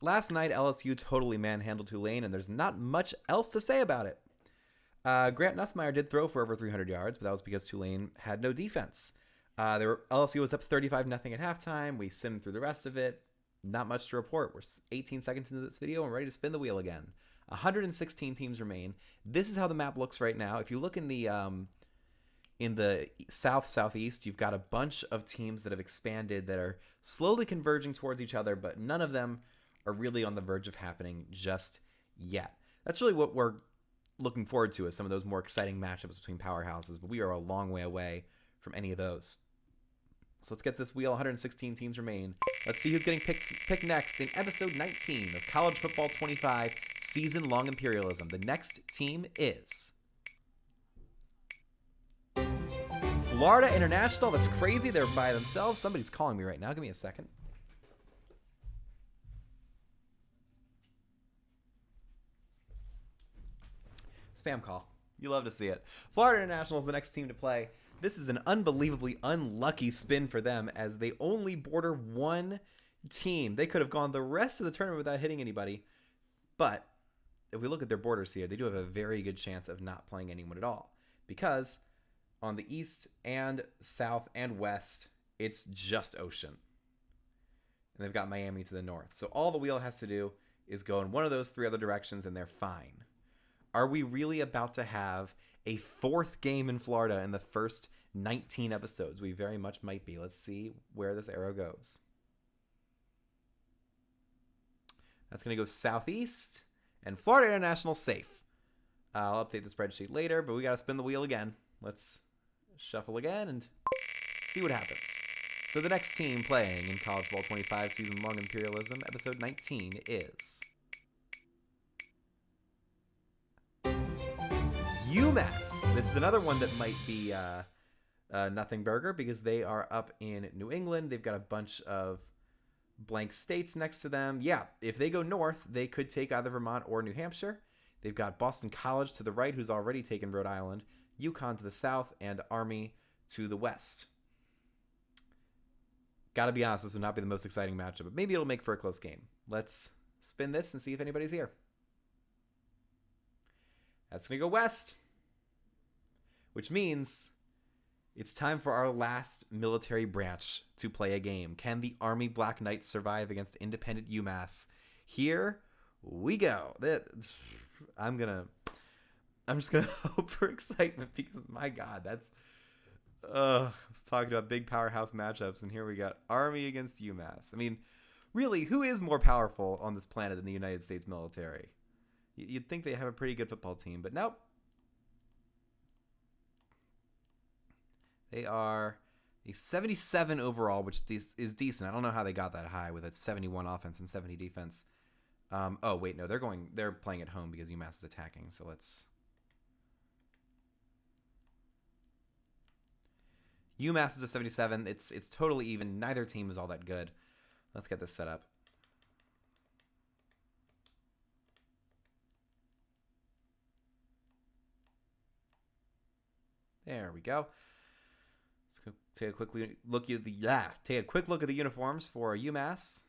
last night LSU totally manhandled Tulane, and there's not much else to say about it. Grant Nussmeier did throw for over 300 yards, but that was because Tulane had no defense. LSU was up 35-0 at halftime. We simmed through the rest of it. Not much to report. We're 18 seconds into this video and we're ready to spin the wheel again. 116 teams remain. This is how the map looks right now. If you look in the southeast, you've got a bunch of teams that have expanded that are slowly converging towards each other, but none of them are really on the verge of happening just yet. That's really what we're looking forward to, is some of those more exciting matchups between powerhouses, but we are a long way away from any of those. So let's get this wheel. 116 teams remain. Let's see who's getting picked next in episode 19 of College Football 25 Season-Long Imperialism. The next team is Florida International. That's crazy. They're by themselves. Somebody's calling me right now. Give me a second. Spam call. You love to see it. Florida International is the next team to play. This is an unbelievably unlucky spin for them, as they only border one team. They could have gone the rest of the tournament without hitting anybody. But if we look at their borders here, they do have a very good chance of not playing anyone at all, because on the east and south and west, it's just ocean. And they've got Miami to the north. So all the wheel has to do is go in one of those three other directions, and they're fine. Are we really about to have a fourth game in Florida in the first 19 episodes? We very much might be. Let's see where this arrow goes. That's going to go southeast, and Florida International safe. I'll update the spreadsheet later, but we got to spin the wheel again. Let's shuffle again and see what happens. So the next team playing in College Football 25 Season-Long Imperialism, episode 19, is UMass. This is another one that might be nothing burger, because they are up in New England. They've got a bunch of blank states next to them. Yeah, if they go north, they could take either Vermont or New Hampshire. They've got Boston College to the right, who's already taken Rhode Island, UConn to the south, and Army to the west. Gotta be honest, this would not be the most exciting matchup, but maybe it'll make for a close game. Let's spin this and see if anybody's here. That's gonna go west, which means it's time for our last military branch to play a game. Can the Army Black Knights survive against independent UMass? Here we go. I'm just gonna hope for excitement, because my God, that's I was talking about big powerhouse matchups, and here we got Army against UMass. I mean, really, who is more powerful on this planet than the United States military? You'd think they have a pretty good football team, but nope. They are a 77 overall, which is decent. I don't know how they got that high with a 71 offense and 70 defense. Oh wait, no, they're playing at home because UMass is attacking. So let's. UMass is a 77. It's totally even. Neither team is all that good. Let's get this set up. There we go. Let's go take a quick look at the uniforms for UMass.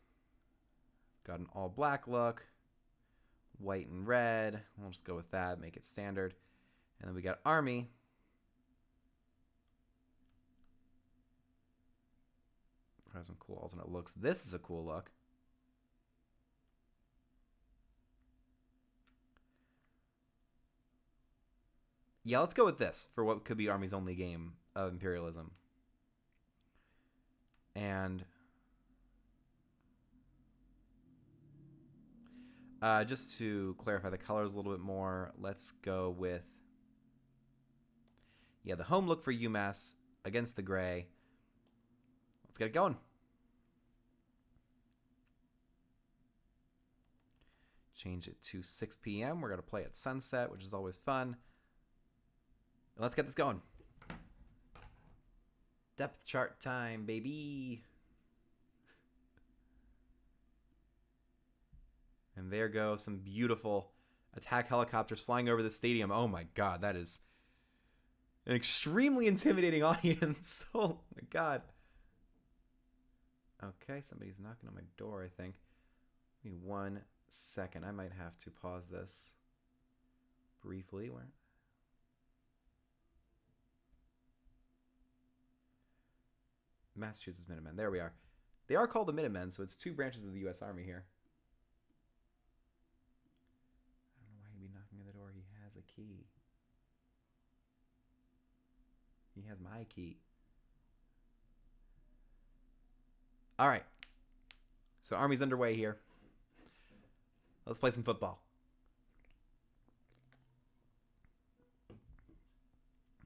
Got an all black look, white and red. We'll just go with that, make it standard. And then we got Army. Has some cool alternate looks. This is a cool look. Yeah, let's go with this for what could be Army's only game of Imperialism. And just to clarify the colors a little bit more, let's go with, yeah, the home look for UMass against the gray. Let's get it going. Change it to 6 p.m. We're going to play at sunset, which is always fun. Let's get this going. Depth chart time, baby. And there go some beautiful attack helicopters flying over the stadium. Oh my God, that is an extremely intimidating audience. Oh my God. Okay, somebody's knocking on my door, I think. Give me 1 second. I might have to pause this briefly. Where? Massachusetts Minutemen. There we are. They are called the Minutemen, so it's 2 branches of the U.S. Army here. I don't know why he'd be knocking on the door. He has a key. He has my key. All right. So Army's underway here. Let's play some football.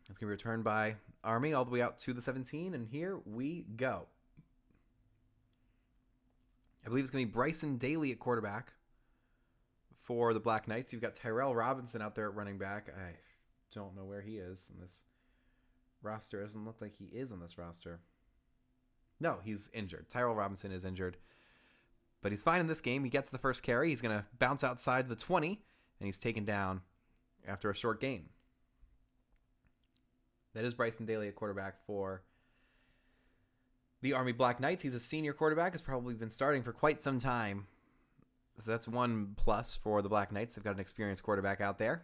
It's going to be returned by Army all the way out to the 17, and here we go. I believe it's going to be Bryson Daly at quarterback for the Black Knights. You've got Tyrell Robinson out there at running back. I don't know where he is in this roster. It doesn't look like he is on this roster. No, he's injured. Tyrell Robinson is injured. But he's fine in this game. He gets the first carry. He's going to bounce outside the 20, and he's taken down after a short gain. That is Bryson Daly at quarterback for the Army Black Knights. He's a senior quarterback. Has probably been starting for quite some time. So that's 1 plus for the Black Knights. They've got an experienced quarterback out there.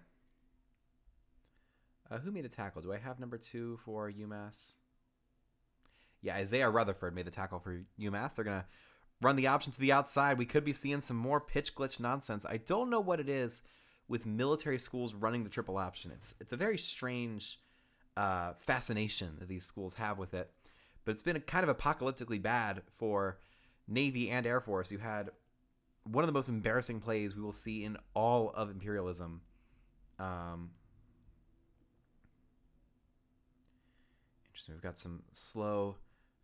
Who made the tackle? Do I have number 2 for UMass? Yeah, Isaiah Rutherford made the tackle for UMass. They're going to run the option to the outside. We could be seeing some more pitch glitch nonsense. I don't know what it is with military schools running the triple option. It's a very strange fascination that these schools have with it. But it's been kind of apocalyptically bad for Navy and Air Force. You had one of the most embarrassing plays we will see in all of Imperialism. Interesting. We've got some slow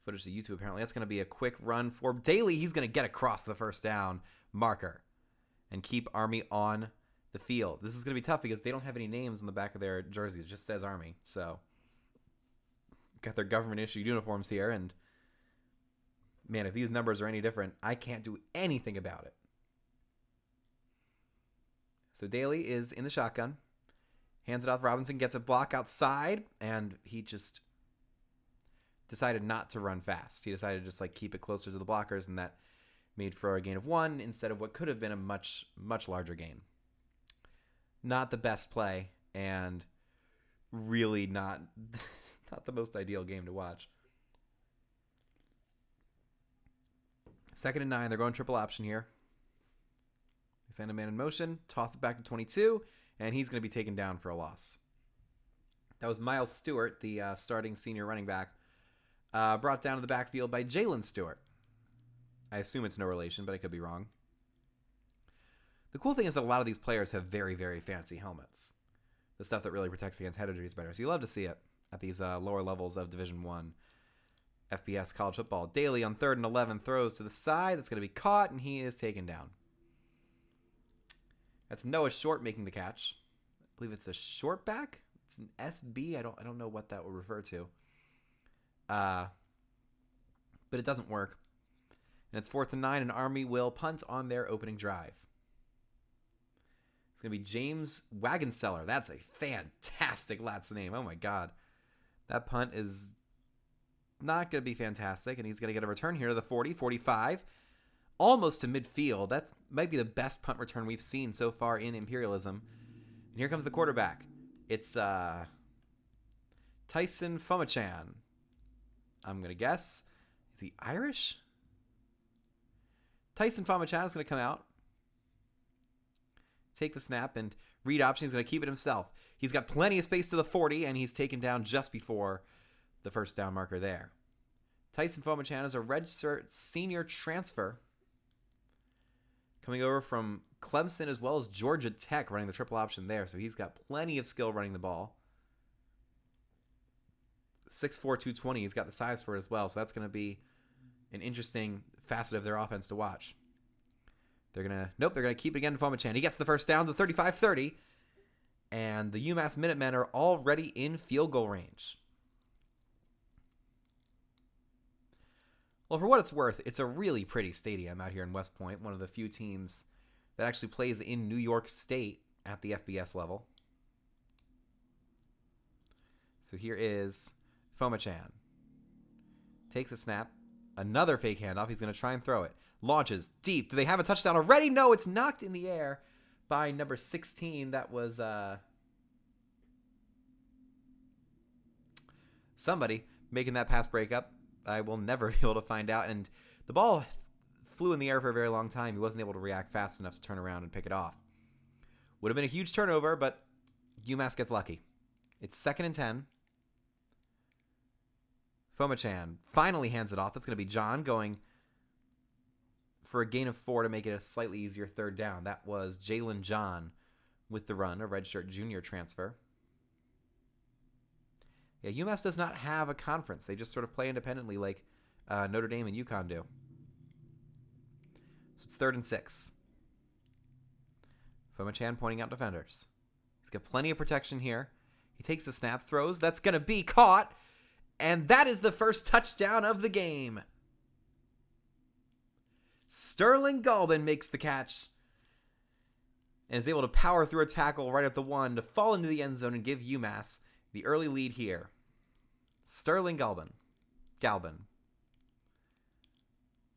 footage to YouTube, apparently. That's going to be a quick run for Daly. He's going to get across the first down marker and keep Army on the field. This is going to be tough because they don't have any names on the back of their jerseys. It just says Army. So, got their government-issued uniforms here. And, man, if these numbers are any different, I can't do anything about it. So, Daly is in the shotgun. Hands it off. Robinson gets a block outside, and he just decided not to run fast. He decided to just keep it closer to the blockers, and that made for a gain of 1 instead of what could have been a much, much larger gain. Not the best play, and really not the most ideal game to watch. 2nd and 9. They're going triple option here. They send a man in motion, toss it back to 22, and he's going to be taken down for a loss. That was Miles Stewart, the starting senior running back, brought down to the backfield by Jalen Stewart. I assume it's no relation, but I could be wrong. The cool thing is that a lot of these players have very, very fancy helmets. The stuff that really protects against head injuries better. So you love to see it at these lower levels of Division I FBS college football. Daly on 3rd and 11 throws to the side. That's going to be caught, and he is taken down. That's Noah Short making the catch. I believe it's a short back. It's an SB. I don't know what that would refer to. But it doesn't work. And it's 4th and 9, and Army will punt on their opening drive. It's going to be James Wagonseller. That's a fantastic last name. Oh, my God. That punt is not going to be fantastic, and he's going to get a return here to the 40, 45, almost to midfield. That might be the best punt return we've seen so far in Imperialism. And here comes the quarterback. It's Tyson Fomachan. I'm going to guess. Is he Irish? Tyson Fomachan is going to come out, take the snap, and read option. He's going to keep it himself. He's got plenty of space to the 40, and he's taken down just before the first down marker there. Tyson Fomachan is a redshirt senior transfer coming over from Clemson as well as Georgia Tech, running the triple option there. So he's got plenty of skill running the ball. 6'4", 220. He's got the size for it as well. So that's going to be an interesting facet of their offense to watch. They're going to keep it again to Fomachan. He gets the first down to 35-30. And the UMass Minutemen are already in field goal range. Well, for what it's worth, it's a really pretty stadium out here in West Point. One of the few teams that actually plays in New York State at the FBS level. So here is Fomachan. Takes the snap. Another fake handoff. He's going to try and throw it. Launches deep. Do they have a touchdown already? No, it's knocked in the air by number 16. That was somebody making that pass breakup. I will never be able to find out. And the ball flew in the air for a very long time. He wasn't able to react fast enough to turn around and pick it off. Would have been a huge turnover, but UMass gets lucky. It's 2nd and 10. Fomachan finally hands it off. That's going to be John going for a gain of 4 to make it a slightly easier 3rd down. That was Jalen John with the run, a redshirt junior transfer. Yeah, UMass does not have a conference. They just sort of play independently like Notre Dame and UConn do. So it's 3rd and 6. Fomachan pointing out defenders. He's got plenty of protection here. He takes the snap, throws. That's going to be caught. And that is the first touchdown of the game. Sterling Galbin makes the catch and is able to power through a tackle right at the 1 to fall into the end zone and give UMass the early lead here. Sterling Galbin.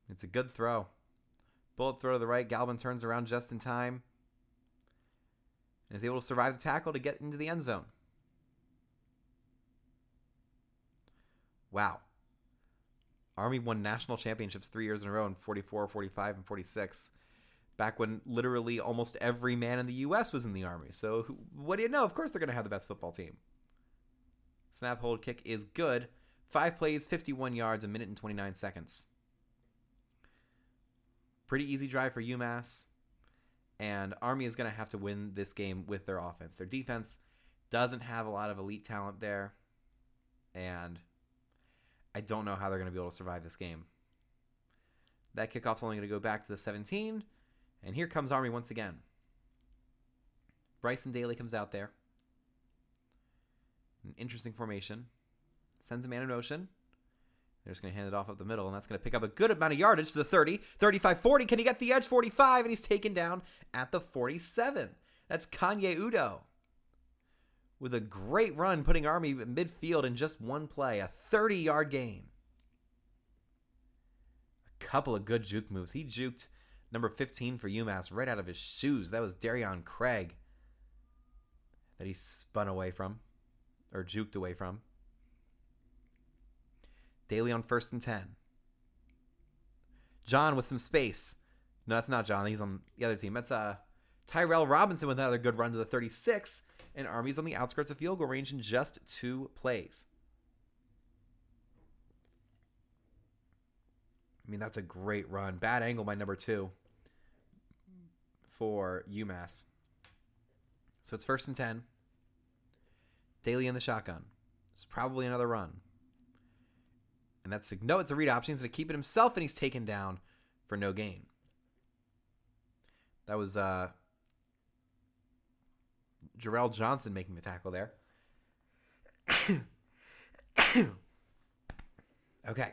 It's a good throw. Bullet throw to the right. Galbin turns around just in time and is able to survive the tackle to get into the end zone. Wow. Army won national championships 3 years in a row in 44, 45, and 46. Back when literally almost every man in the U.S. was in the Army. So what do you know? Of course they're going to have the best football team. Snap, hold, kick is good. 5 plays, 51 yards, a minute and 29 seconds. Pretty easy drive for UMass. And Army is going to have to win this game with their offense. Their defense doesn't have a lot of elite talent there. And I don't know how they're going to be able to survive this game. That kickoff's only going to go back to the 17. And here comes Army once again. Bryson Daly comes out there. An interesting formation. Sends a man in motion. They're just going to hand it off up the middle, and that's going to pick up a good amount of yardage to the 30. 35, 40. Can he get the edge? 45, and he's taken down at the 47. That's Kanye Udo with a great run, putting Army midfield in just one play. A 30-yard gain. A couple of good juke moves. He juked number 15 for UMass right out of his shoes. That was Darion Craig that he spun away from, or juked away from. Daly on 1st and 10. John with some space. No, that's not John. He's on the other team. That's Tyrell Robinson with another good run to the 36. And Army's on the outskirts of field goal range in just 2 plays. I mean, that's a great run. Bad angle by number 2 for UMass. So it's 1st and 10. Daly in the shotgun. It's probably another run. And that's no, it's a read option. He's going to keep it himself, and he's taken down for no gain. That was Jarrell Johnson making the tackle there. Okay.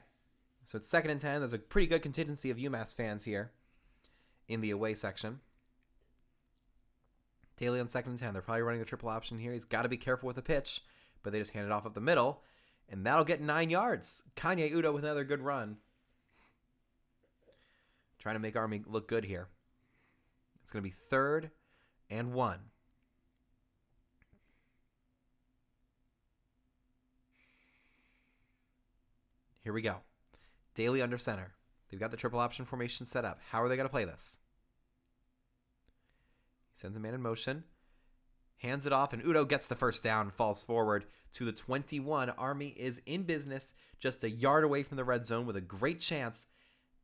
So it's 2nd and 10. There's a pretty good contingency of UMass fans here in the away section. Daly on 2nd and 10. They're probably running the triple option here. He's got to be careful with the pitch, but they just hand it off up the middle. And that'll get 9 yards. Kanye Udo with another good run. Trying to make Army look good here. It's going to be 3rd and 1. Here we go. Daly under center. They've got the triple option formation set up. How are they going to play this? He sends a man in motion. Hands it off, and Udo gets the first down and falls forward to the 21. Army is in business, just a yard away from the red zone with a great chance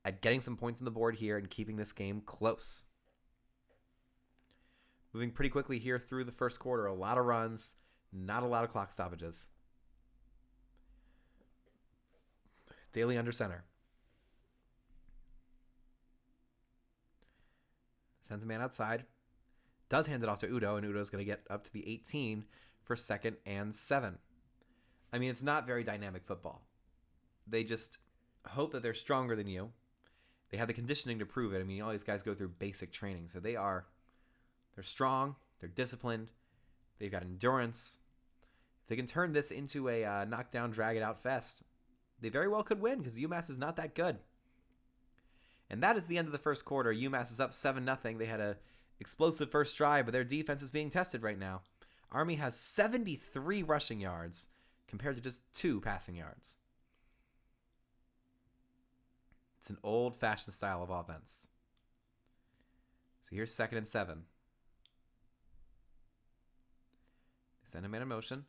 at getting some points on the board here and keeping this game close. Moving pretty quickly here through the first quarter. A lot of runs, not a lot of clock stoppages. Daly under center. Sends a man outside. Does hand it off to Udo, and Udo's going to get up to the 18 for 2nd and 7. I mean, it's not very dynamic football. They just hope that they're stronger than you. They have the conditioning to prove it. I mean, all these guys go through basic training, so they're strong, they're disciplined, they've got endurance. If they can turn this into a knockdown, drag-it-out fest, They very well could win because UMass is not that good. And that is the end of the first quarter. UMass is up 7-0. They had an explosive first drive, but their defense is being tested right now. Army has 73 rushing yards compared to just 2 passing yards. It's an old-fashioned style of offense. So here's 2nd and 7. They send him in motion.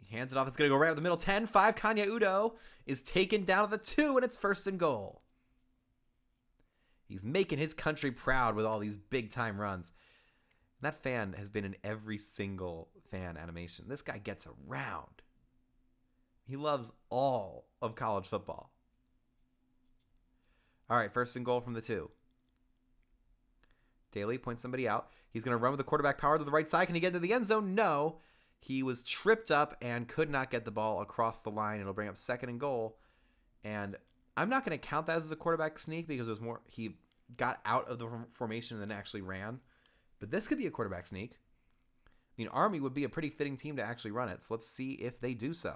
He hands it off. It's going to go right up the middle. 10-5. Kanya Udo is taken down at the 2, and it's 1st and goal. He's making his country proud with all these big-time runs. That fan has been in every single fan animation. This guy gets around. He loves all of college football. All right, 1st and goal from the 2. Daly points somebody out. He's going to run with the quarterback power to the right side. Can he get into the end zone? No. He was tripped up and could not get the ball across the line. It'll bring up 2nd and goal. And I'm not going to count that as a quarterback sneak because it was more he got out of the formation and then actually ran. But this could be a quarterback sneak. I mean, Army would be a pretty fitting team to actually run it. So let's see if they do so.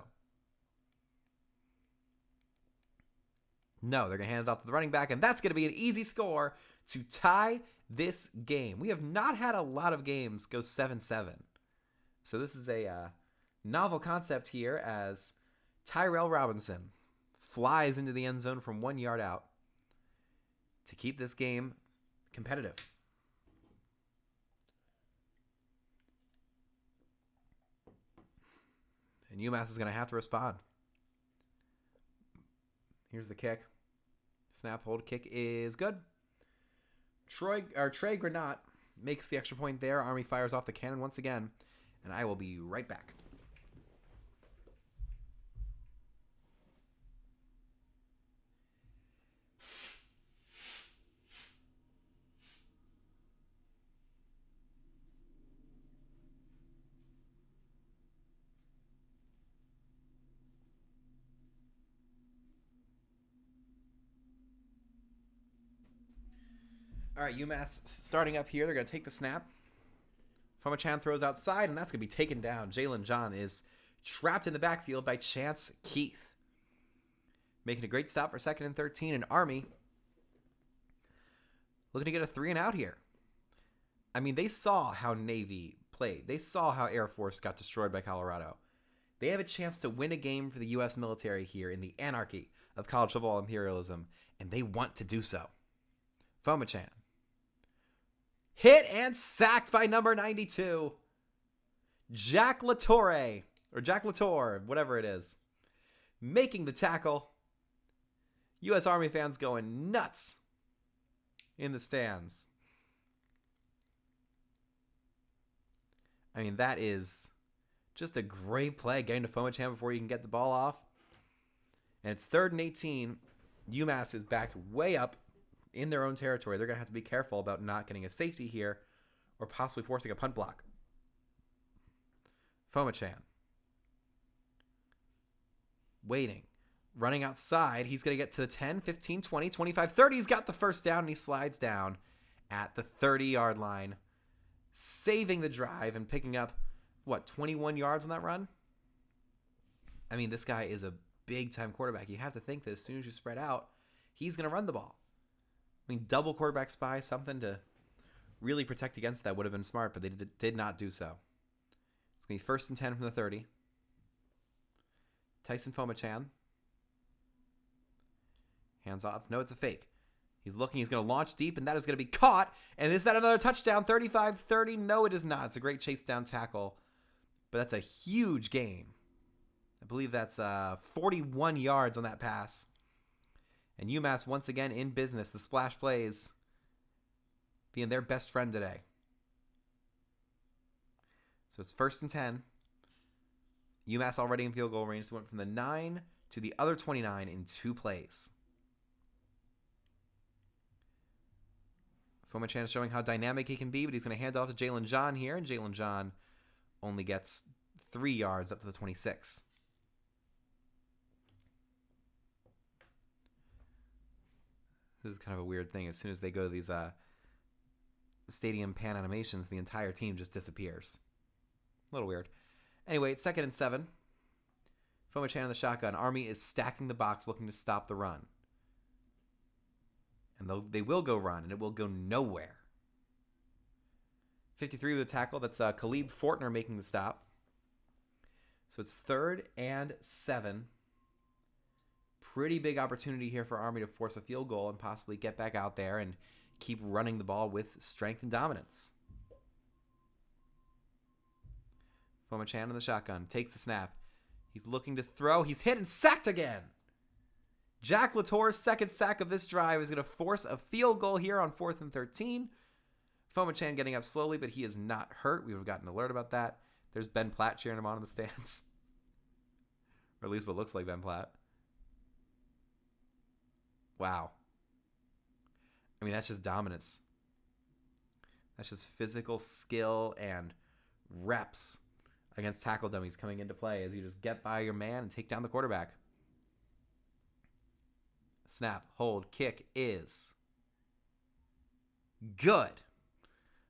No, they're going to hand it off to the running back, and that's going to be an easy score to tie this game. We have not had a lot of games go 7-7. So this is a novel concept here as Tyrell Robinson flies into the end zone from 1 yard out to keep this game competitive. And UMass is going to have to respond. Here's the kick. Snap, hold, kick is good. Trey Granat makes the extra point there. Army fires off the cannon once again. And I will be right back. All right, UMass starting up here. They're going to take the snap. Fomachan throws outside, and that's going to be taken down. Jalen John is trapped in the backfield by Chance Keith. Making a great stop for 2nd and 13, and Army looking to get a 3-and-out here. I mean, they saw how Navy played. They saw how Air Force got destroyed by Colorado. They have a chance to win a game for the U.S. military here in the anarchy of college football imperialism, and they want to do so. Fomachan. Hit and sacked by number 92. Jack Latour, whatever it is. Making the tackle. U.S. Army fans going nuts in the stands. I mean, that is just a great play, getting to Fomachan before you can get the ball off. And it's 3rd and 18. UMass is backed way up in their own territory. They're going to have to be careful about not getting a safety here or possibly forcing a punt block. Fomachan. Waiting. Running outside. He's going to get to the 10, 15, 20, 25, 30. He's got the first down, and he slides down at the 30-yard line, saving the drive and picking up, 21 yards on that run? I mean, this guy is a big-time quarterback. You have to think that as soon as you spread out, he's going to run the ball. I mean, double quarterback spy, something to really protect against that would have been smart, but they did not do so. It's going to be 1st and 10 from the 30. Tyson Fomachan. Hands off. No, it's a fake. He's looking. He's going to launch deep, and that is going to be caught. And is that another touchdown? 35-30? No, it is not. It's a great chase down tackle, but that's a huge gain. I believe that's 41 yards on that pass. And UMass once again in business. The splash plays being their best friend today. So it's 1st and 10. UMass already in field goal range. So went from the 9 to the other 29 in 2 plays. Fomachan is showing how dynamic he can be, but he's going to hand it off to Jalen John here. And Jalen John only gets 3 yards up to the 26. This is kind of a weird thing. As soon as they go to these stadium pan animations, the entire team just disappears. A little weird. Anyway, it's 2nd and 7. Fomachan in the shotgun. Army is stacking the box, looking to stop the run. And they will go run, and it will go nowhere. 53 with a tackle. That's Khalib Fortner making the stop. So it's 3rd and 7. Pretty big opportunity here for Army to force a field goal and possibly get back out there and keep running the ball with strength and dominance. Fomachan in the shotgun. Takes the snap. He's looking to throw. He's hit and sacked again. Jack Latour's second sack of this drive is going to force a field goal here on 4th and 13. Fomachan getting up slowly, but he is not hurt. We would have gotten an alert about that. There's Ben Platt cheering him on in the stands. Or at least what looks like Ben Platt. Wow. I mean, that's just dominance. That's just physical skill and reps against tackle dummies coming into play as you just get by your man and take down the quarterback. Snap, hold, kick is good.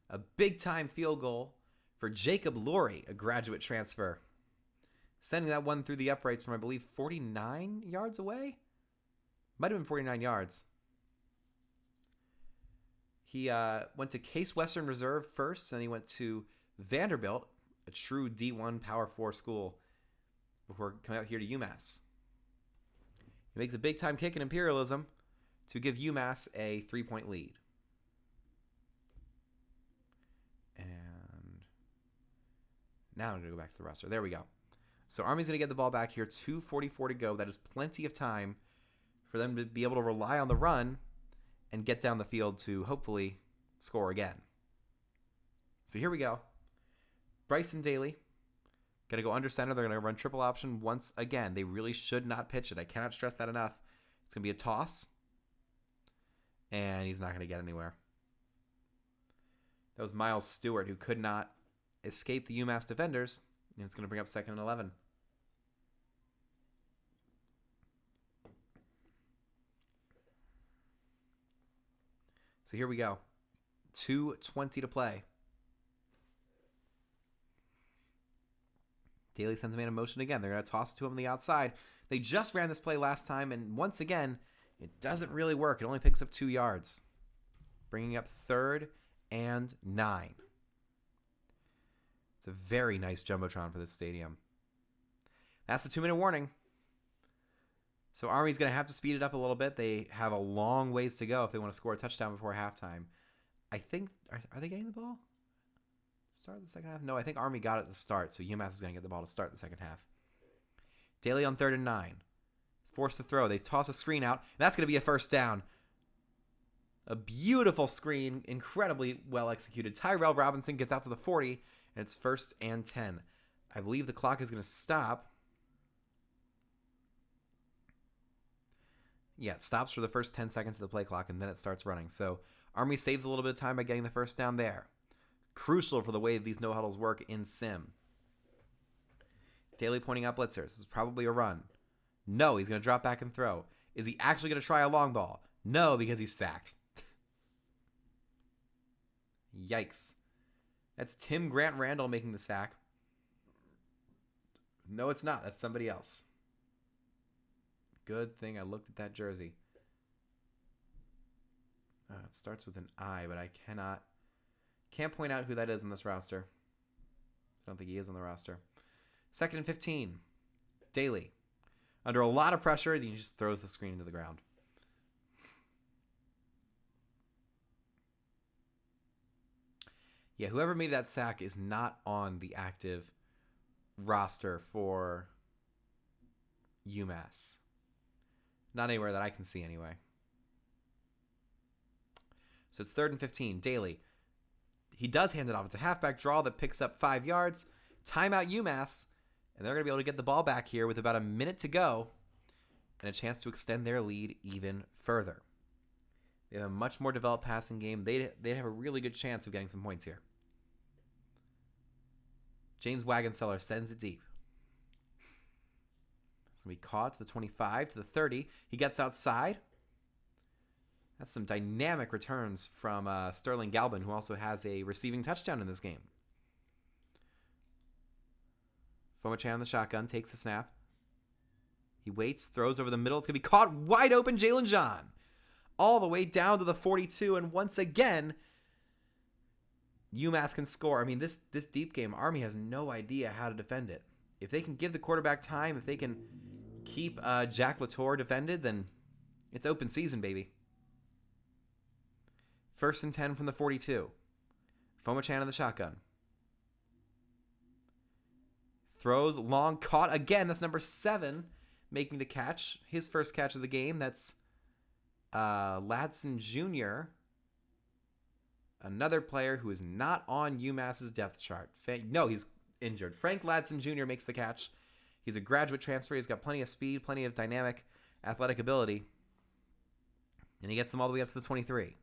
A big-time field goal for Jacob Lurie, a graduate transfer. Sending that one through the uprights from, I believe, 49 yards away? Might have been 49 yards. He went to Case Western Reserve first, and he went to Vanderbilt, a true D1 Power 4 school, before coming out here to UMass. He makes a big-time kick in Imperialism to give UMass a 3-point lead. And now I'm going to go back to the roster. There we go. So Army's going to get the ball back here. 2:44 to go. That is plenty of time for them to be able to rely on the run and get down the field to hopefully score again. So here we go. Bryson Daly. Going to go under center. They're going to run triple option once again. They really should not pitch it. I cannot stress that enough. It's going to be a toss. And he's not going to get anywhere. That was Miles Stewart, who could not escape the UMass defenders. And it's going to bring up 2nd and 11. So here we go. 2:20 to play. Daly sends a man in motion again. They're going to toss it to him on the outside. They just ran this play last time, and once again, it doesn't really work. It only picks up 2 yards, bringing up 3rd and 9. It's a very nice jumbotron for this stadium. That's the 2-minute warning. So Army's going to have to speed it up a little bit. They have a long ways to go if they want to score a touchdown before halftime. I think, are they getting the ball? Start the second half? No, I think Army got it to start, so UMass is going to get the ball to start the second half. Daly on 3rd and 9. He's forced to throw. They toss a screen out, and that's going to be a first down. A beautiful screen, incredibly well executed. Tyrell Robinson gets out to the 40, and it's 1st and 10. I believe the clock is going to stop. Yeah, it stops for the first 10 seconds of the play clock, and then it starts running. So Army saves a little bit of time by getting the first down there. Crucial for the way these no-huddles work in sim. Daly pointing out blitzers. This is probably a run. No, he's going to drop back and throw. Is he actually going to try a long ball? No, because he's sacked. Yikes. That's Tim Grant Randall making the sack. No, it's not. That's somebody else. Good thing I looked at that jersey. It starts with an I, but I can't point out who that is in this roster. I don't think he is on the roster. 2nd and 15. Daly. Under a lot of pressure, he just throws the screen into the ground. Yeah, whoever made that sack is not on the active roster for UMass. Not anywhere that I can see anyway. So it's 3rd and 15. Daly. He does hand it off. It's a halfback draw that picks up 5 yards. Timeout UMass. And they're going to be able to get the ball back here with about a minute to go and a chance to extend their lead even further. They have a much more developed passing game. They'd have a really good chance of getting some points here. James Wagonseller sends it deep. It's going to be caught to the 25, to the 30. He gets outside. That's some dynamic returns from Sterling Galvin, who also has a receiving touchdown in this game. Fomachan on the shotgun, takes the snap. He waits, throws over the middle. It's going to be caught wide open. Jalen John. All the way down to the 42. And once again, UMass can score. I mean, this deep game, Army has no idea how to defend it. If they can give the quarterback time, if they can keep Jack Latour defended, then it's open season, baby. 1st and 10 from the 42. Fomachan in the shotgun. Throws long, caught again. That's number 7 making the catch. His first catch of the game. That's Ladson Jr., another player who is not on UMass's depth chart. No, he's injured. Frank Ladson Jr. makes the catch. He's a graduate transfer. He's got plenty of speed, plenty of dynamic, athletic ability. And he gets them all the way up to the 23.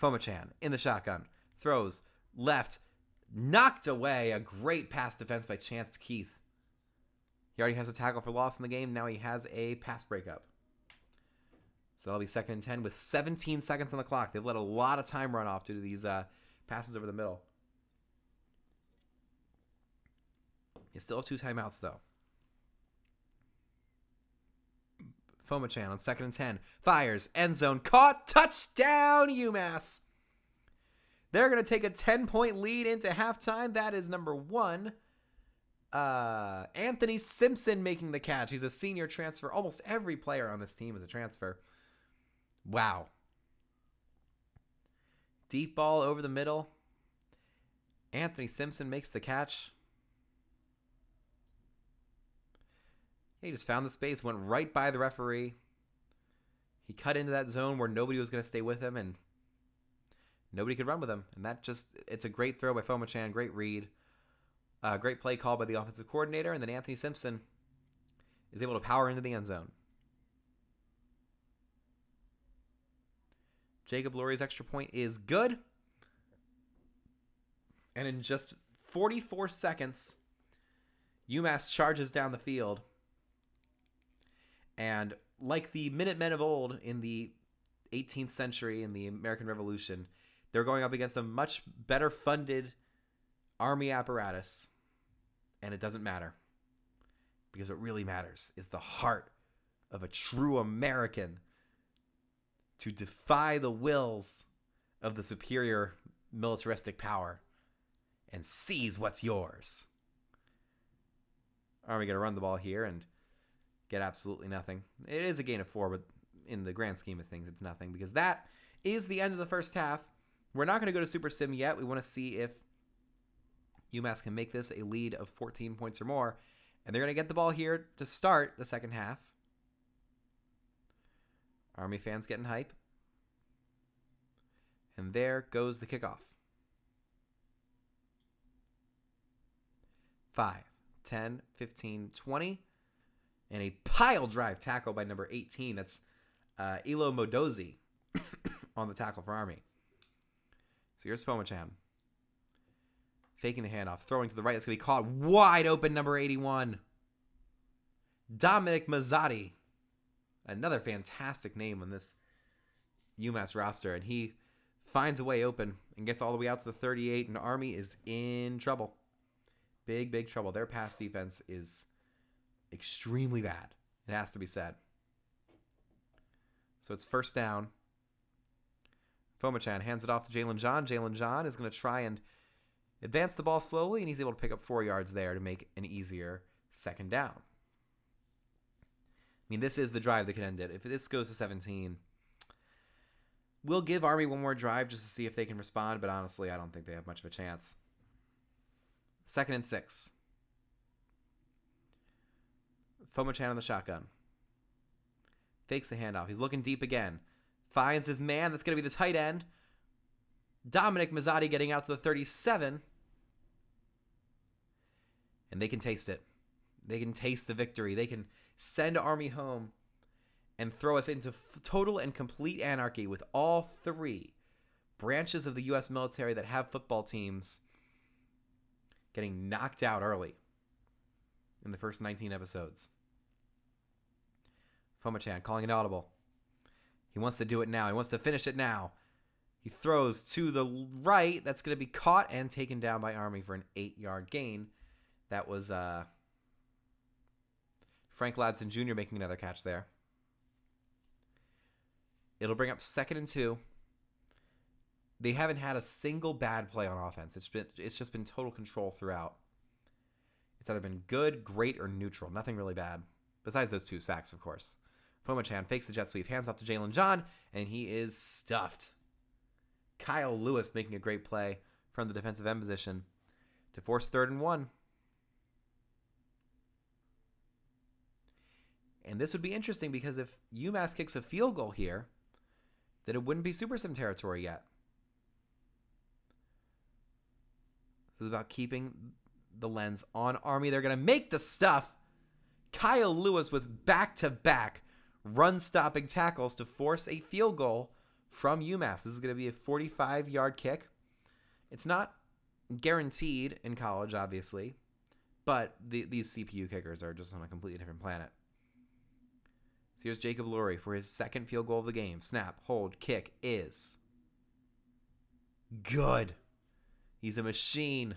Fomachan in the shotgun. Throws left. Knocked away. A great pass defense by Chance Keith. He already has a tackle for loss in the game. Now he has a pass breakup. So that'll be 2nd and 10 with 17 seconds on the clock. They've let a lot of time run off due to these passes over the middle. You still have 2 timeouts, though. Fomachan on 2nd and 10. Fires. End zone. Caught. Touchdown, UMass. They're going to take a 10-point lead into halftime. That is number 1. Anthony Simpson making the catch. He's a senior transfer. Almost every player on this team is a transfer. Wow. Deep ball over the middle. Anthony Simpson makes the catch. He just found the space, went right by the referee. He cut into that zone where nobody was going to stay with him, and nobody could run with him. And it's a great throw by Fomachan, great read. Great play call by the offensive coordinator, and then Anthony Simpson is able to power into the end zone. Jacob Lurie's extra point is good. And in just 44 seconds, UMass charges down the field. And like the Minutemen of old in the 18th century in the American Revolution, they're going up against a much better funded Army apparatus. And it doesn't matter. Because what really matters is the heart of a true American to defy the wills of the superior militaristic power and seize what's yours. Army going to run the ball here and get absolutely nothing. It is a gain of 4, but in the grand scheme of things, it's nothing because that is the end of the first half. We're not going to go to Super Sim yet. We want to see if UMass can make this a lead of 14 points or more, and they're going to get the ball here to start the second half. Army fans getting hype. And there goes the kickoff. 5, 10, 15, 20. And a pile drive tackle by number 18. That's Elo Modozi on the tackle for Army. So here's Fomachan. Faking the handoff. Throwing to the right. That's going to be caught wide open, number 81. Dominic Mazzotti. Another fantastic name on this UMass roster. And he finds a way open and gets all the way out to the 38. And Army is in trouble. Big, big trouble. Their pass defense is extremely bad. It has to be said. So it's first down. Fomachan hands it off to Jalen John. Jalen John is going to try and advance the ball slowly, and he's able to pick up 4 yards there to make an easier second down. I mean, this is the drive that can end it. If this goes to 17, we'll give Army one more drive just to see if they can respond, but honestly, I don't think they have much of a chance. 2nd and 6. Fomachan on the shotgun. Fakes the handoff. He's looking deep again. Finds his man. That's going to be the tight end. Dominic Mazzotti getting out to the 37. And they can taste it. They can taste the victory. They can send Army home and throw us into total and complete anarchy with all 3 branches of the U.S. military that have football teams getting knocked out early in the first 19 episodes. Fomachan calling it audible. He wants to do it now. He wants to finish it now. He throws to the right. That's going to be caught and taken down by Army for an 8-yard gain. That was Frank Ladson Jr. making another catch there. It'll bring up 2nd and 2. They haven't had a single bad play on offense. It's just been total control throughout. It's either been good, great, or neutral. Nothing really bad. Besides those 2 sacks, of course. Fomachan fakes the jet sweep, hands off to Jalen John, and he is stuffed. Kyle Lewis making a great play from the defensive end position to force 3rd and 1. And this would be interesting because if UMass kicks a field goal here, then it wouldn't be Super Sim territory yet. This is about keeping the lens on Army. They're going to make the stuff. Kyle Lewis with back-to-back run-stopping tackles to force a field goal from UMass. This is going to be a 45-yard kick. It's not guaranteed in college, obviously, but these CPU kickers are just on a completely different planet. So here's Jacob Lurie for his 2nd field goal of the game. Snap, hold, kick is good. He's a machine.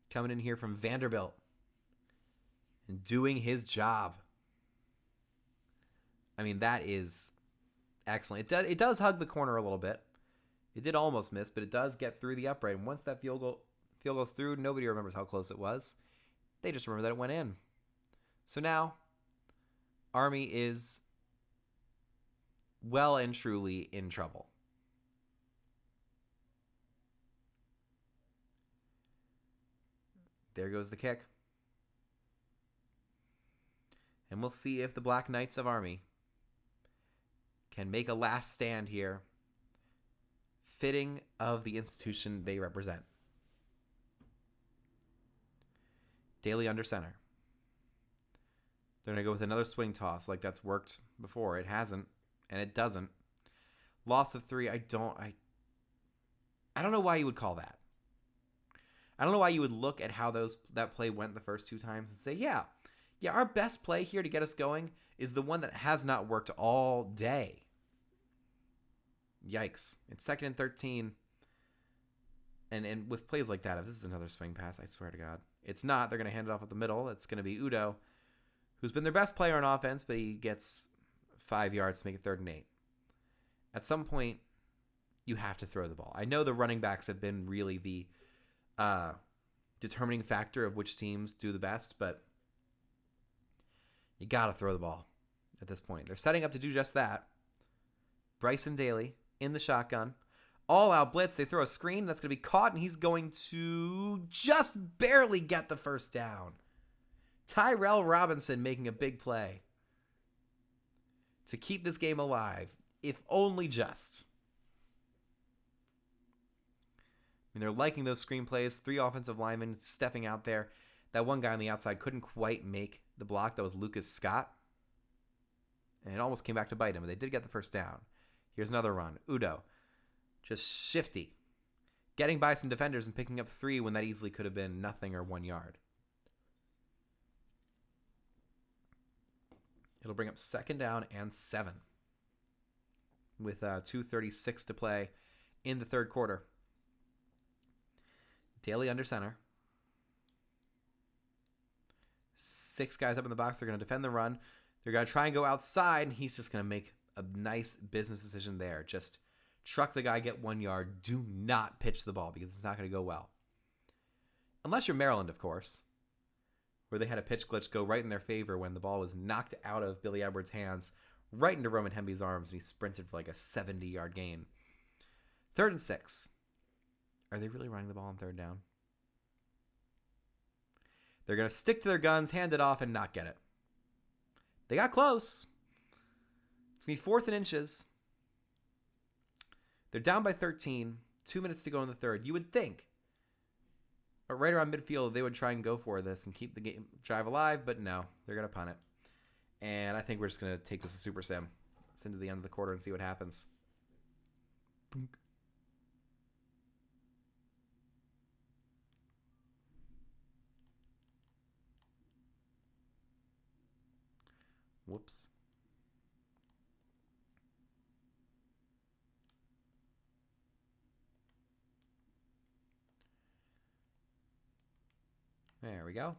Coming in here from Vanderbilt and doing his job. I mean, that is excellent. It does hug the corner a little bit. It did almost miss, but it does get through the upright. And once that field goes through, nobody remembers how close it was. They just remember that it went in. So now, Army is well and truly in trouble. There goes the kick. And we'll see if the Black Knights of Army can make a last stand here, fitting of the institution they represent. Daly under center. They're going to go with another swing toss like that's worked before. It hasn't, and it doesn't. Loss of 3, I don't know why you would call that. I don't know why you would look at how that play went the first 2 times and say, yeah, our best play here to get us going is the one that has not worked all day. Yikes. It's 2nd and 13. And with plays like that, if this is another swing pass, I swear to God. It's not. They're going to hand it off at the middle. It's going to be Udo, who's been their best player on offense, but he gets 5 yards to make it 3rd and 8. At some point, you have to throw the ball. I know the running backs have been really the determining factor of which teams do the best, but you got to throw the ball at this point. They're setting up to do just that. Bryson Daly in the shotgun. All-out blitz. They throw a screen. That's going to be caught, and he's going to just barely get the first down. Tyrell Robinson making a big play to keep this game alive, if only just. I mean, they're liking those screenplays. 3 offensive linemen stepping out there. That one guy on the outside couldn't quite make the block. That was Lucas Scott. And it almost came back to bite him, but they did get the first down. Here's another run. Udo. Just shifty. Getting by some defenders and picking up 3 when that easily could have been nothing or 1 yard. It'll bring up 2nd down and 7. With 2:36 to play in the 3rd quarter. Daly under center. 6 guys up in the box. They're going to defend the run. They're going to try and go outside, and he's just going to make a nice business decision there. Just truck the guy, get 1 yard. Do not pitch the ball because it's not going to go well. Unless you're Maryland, of course, where they had a pitch glitch go right in their favor when the ball was knocked out of Billy Edwards' hands right into Roman Hemby's arms, and he sprinted for like a 70-yard gain. 3rd and 6. Are they really running the ball on 3rd down? They're going to stick to their guns, hand it off, and not get it. They got close. It's going to be 4th and inches. They're down by 13. 2 minutes to go in the 3rd. You would think, but right around midfield, they would try and go for this and keep the game drive alive, but no. They're going to punt it. And I think we're just going to take this to Super Sim. Let's into the end of the quarter and see what happens. Whoops. There we go.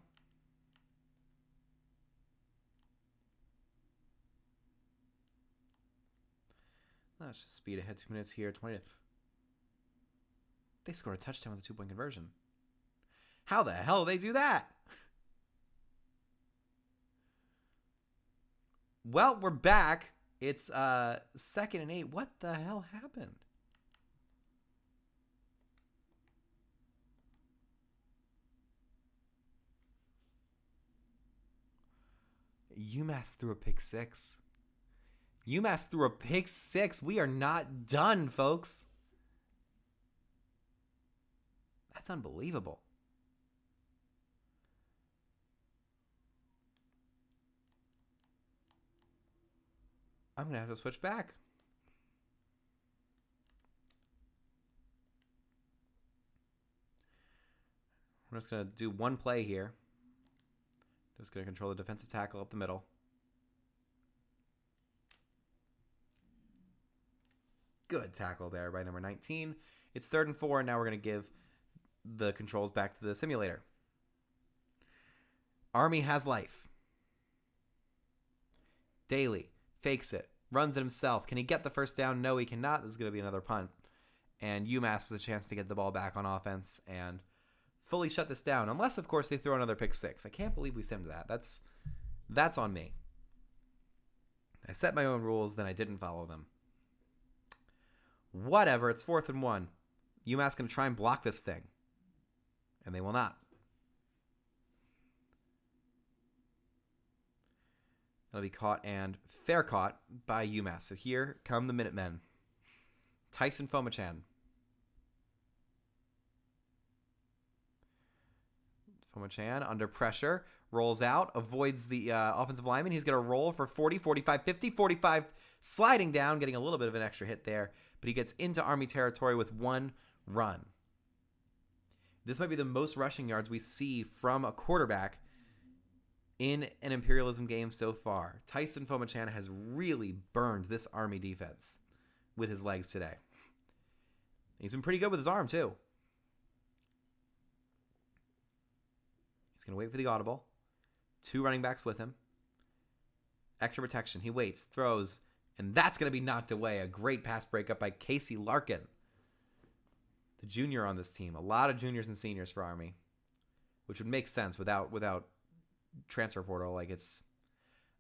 Let's just speed ahead 2 minutes here. 20. They scored a touchdown with a 2-point conversion. How the hell did they do that? Well, we're back. It's 2nd and 8. What the hell happened? UMass threw a pick 6. UMass threw a pick 6. We are not done, folks. That's unbelievable. I'm going to have to switch back. We're just going to do one play here. Just going to control the defensive tackle up the middle. Good tackle there by number 19. It's 3rd and 4, and now we're going to give the controls back to the simulator. Army has life. Daly fakes it, runs it himself. Can he get the first down? No, he cannot. This is going to be another punt. And UMass has a chance to get the ball back on offense and fully shut this down. Unless, of course, they throw another pick 6. I can't believe we simmed that. That's on me. I set my own rules, then I didn't follow them. Whatever, it's 4th and 1. UMass going to try and block this thing. And they will not. That'll be caught and fair caught by UMass. So here come the Minutemen. Tyson Fomachan. Fomachan under pressure. Rolls out. Avoids the offensive lineman. He's going to roll for 40, 45, 50, 45. Sliding down. Getting a little bit of an extra hit there. But he gets into Army territory with one run. This might be the most rushing yards we see from a quarterback in an Imperialism game so far. Tyson Fomachan has really burned this Army defense with his legs today. He's been pretty good with his arm, too. He's going to wait for the audible. 2 running backs with him. Extra protection. He waits, throws, and that's going to be knocked away. A great pass breakup by Casey Larkin, the junior on this team. A lot of juniors and seniors for Army, which would make sense without transfer portal. Like, it's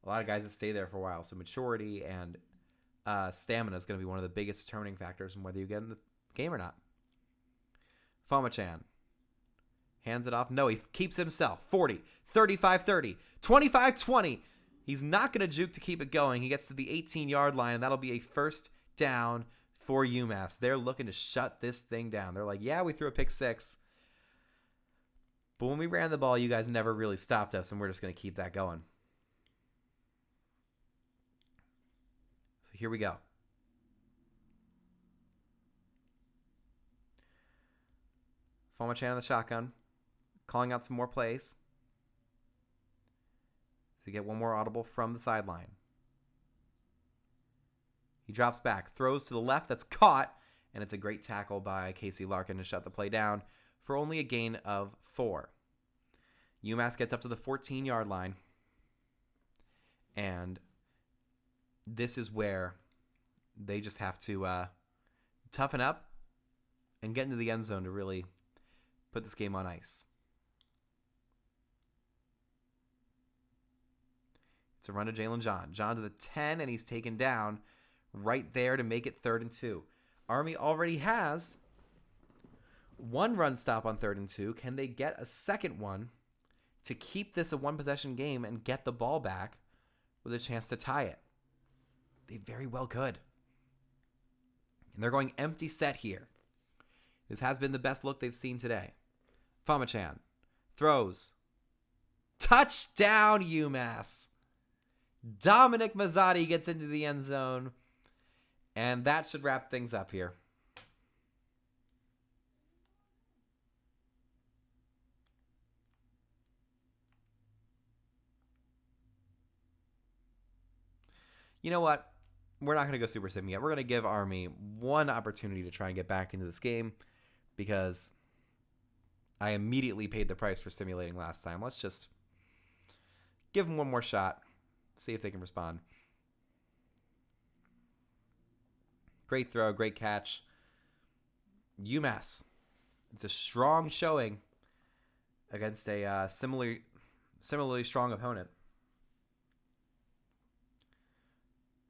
a lot of guys that stay there for a while. So maturity and stamina is going to be one of the biggest determining factors in whether you get in the game or not. Fomachan hands it off. No, he keeps it himself. 40, 35, 30, 25, 20. He's not going to juke to keep it going. He gets to the 18-yard line, and that'll be a first down for UMass. They're looking to shut this thing down. They're like, yeah, we threw a pick 6. But when we ran the ball, you guys never really stopped us, and we're just going to keep that going. So here we go. Fomachan on the shotgun, calling out some more plays. So you get one more audible from the sideline. He drops back, throws to the left, that's caught, and it's a great tackle by Casey Larkin to shut the play down for only a gain of 4. UMass gets up to the 14-yard line, and this is where they just have to toughen up and get into the end zone to really put this game on ice. It's a run to Jalen John. John to the 10, and he's taken down right there to make it 3rd and 2. Army already has one run stop on 3rd and 2. Can they get a second one to keep this a one-possession game and get the ball back with a chance to tie it? They very well could. And they're going empty set here. This has been the best look they've seen today. Fomachan throws. Touchdown, UMass. Dominic Mazzotti gets into the end zone. And that should wrap things up here. You know what? We're not going to go super sim yet. We're going to give Army one opportunity to try and get back into this game because I immediately paid the price for simulating last time. Let's just give them one more shot. See if they can respond. Great throw, great catch. UMass. It's a strong showing against a similarly strong opponent.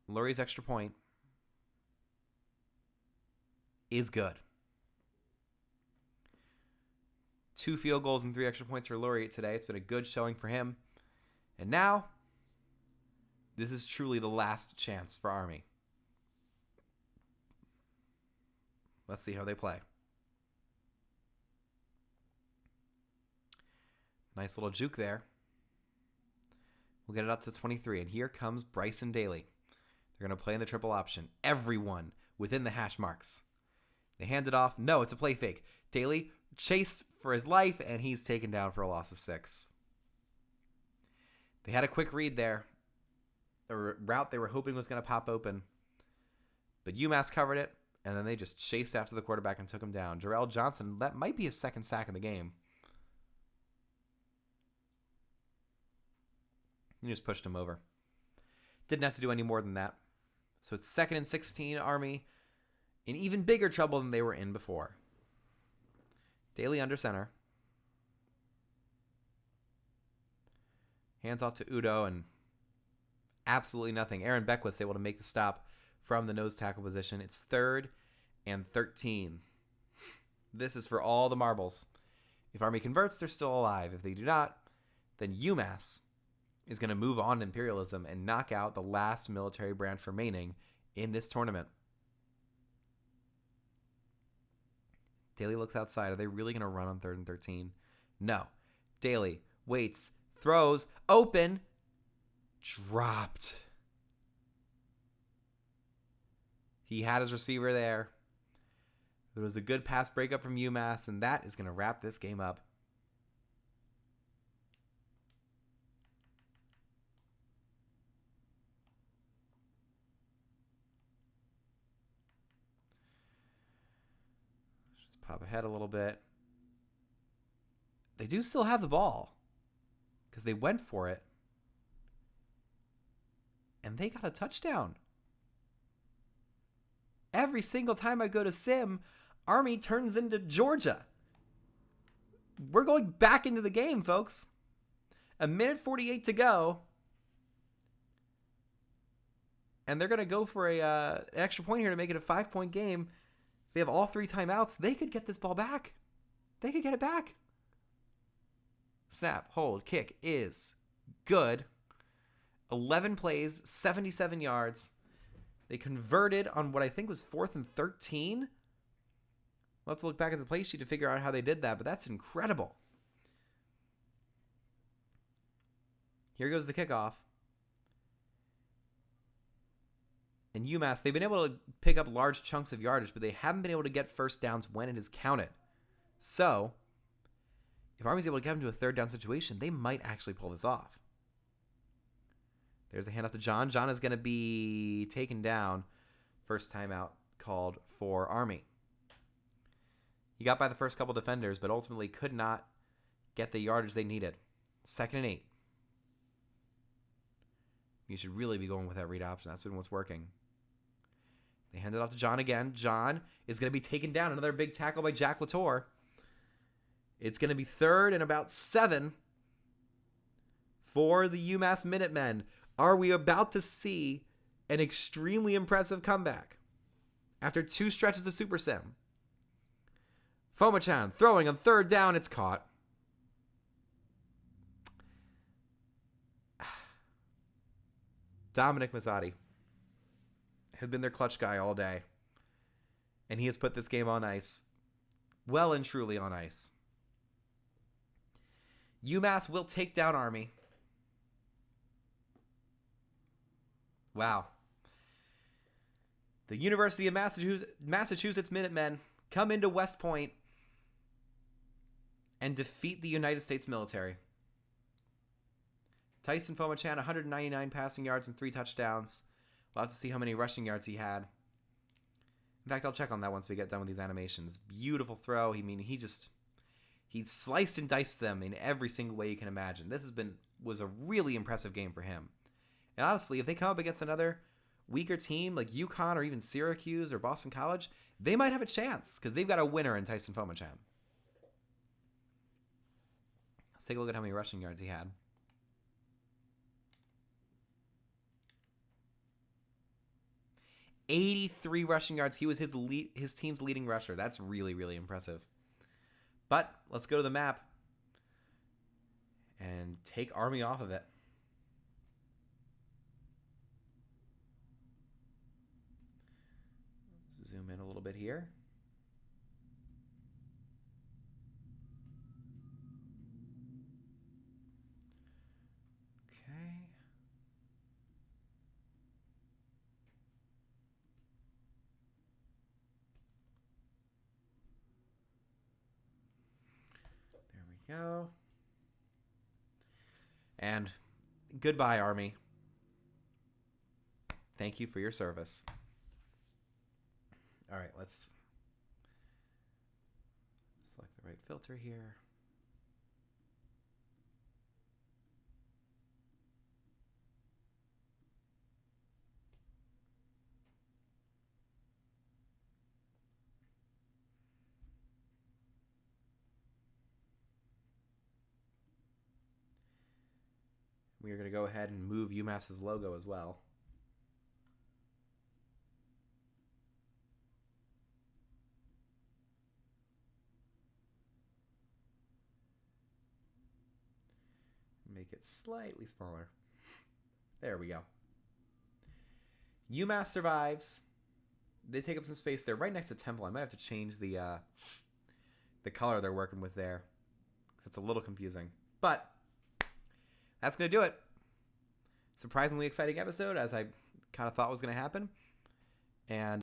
Lurie's extra point is good. 2 field goals and 3 extra points for Lurie today. It's been a good showing for him. And now, this is truly the last chance for Army. Let's see how they play. Nice little juke there. We'll get it up to 23. And here comes Bryson Daly. They're going to play in the triple option. Everyone within the hash marks. They hand it off. No, it's a play fake. Daly chased for his life, and he's taken down for a loss of 6. They had a quick read there. A route they were hoping was going to pop open. But UMass covered it, and then they just chased after the quarterback and took him down. Jarrell Johnson, that might be his second sack in the game. He just pushed him over. Didn't have to do any more than that. So it's 2nd and 16, Army in even bigger trouble than they were in before. Daly under center. Hands off to Udo, and absolutely nothing. Aaron Beckwith's able to make the stop from the nose tackle position. It's 3rd and 13. This is for all the marbles. If Army converts, they're still alive. If they do not, then UMass is going to move on to Imperialism and knock out the last military branch remaining in this tournament. Daly looks outside. Are they really going to run on 3rd and 13? No. Daly waits, throws, open, dropped. He had his receiver there. It was a good pass breakup from UMass, and that is going to wrap this game up. Just pop ahead a little bit. They do still have the ball because they went for it, and they got a touchdown. Every single time I go to Sim, Army turns into Georgia. We're going back into the game, folks. 1:48 to go. And they're going to go for an extra point here to make it a 5-point game. They have all 3 timeouts. They could get this ball back. They could get it back. Snap, hold, kick is good. 11 plays, 77 yards. They converted on what I think was 4th and 13. We'll have to look back at the play sheet to figure out how they did that, but that's incredible. Here goes the kickoff. And UMass, they've been able to pick up large chunks of yardage, but they haven't been able to get first downs when it is counted. So, if Army's able to get them to a 3rd down situation, they might actually pull this off. There's a handoff to John. John is going to be taken down. First timeout called for Army. He got by the first couple defenders, but ultimately could not get the yardage they needed. 2nd and 8. You should really be going with that read option. That's been what's working. They hand it off to John again. John is going to be taken down. Another big tackle by Jack Latour. It's going to be 3rd and about 7 for the UMass Minutemen. Are we about to see an extremely impressive comeback after 2 stretches of Super Sim? Fomachan throwing on 3rd down. It's caught. Dominic Mazzotti has been their clutch guy all day, and he has put this game on ice. Well and truly on ice. UMass will take down Army. Wow. The University of Massachusetts Minutemen come into West Point and defeat the United States military. Tyson Fomachan, 199 passing yards and 3 touchdowns. We'll have to see how many rushing yards he had. In fact, I'll check on that once we get done with these animations. Beautiful throw. He He sliced and diced them in every single way you can imagine. Was a really impressive game for him. And honestly, if they come up against another weaker team like UConn or even Syracuse or Boston College, they might have a chance because they've got a winner in Tyson Fomachan. Let's take a look at how many rushing yards he had. 83 rushing yards. He was his team's leading rusher. That's really, really impressive. But let's go to the map and take Army off of it. Let's zoom in a little bit here. Okay. There we go. And goodbye, Army. Thank you for your service. All right, let's select the right filter here. We are going to go ahead and move UMass's logo as well. Make it slightly smaller. There we go. UMass survives. They take up some space there, right next to Temple. I might have to change the color they're working with there. It's a little confusing. But that's going to do it. Surprisingly exciting episode, as I kind of thought was going to happen. And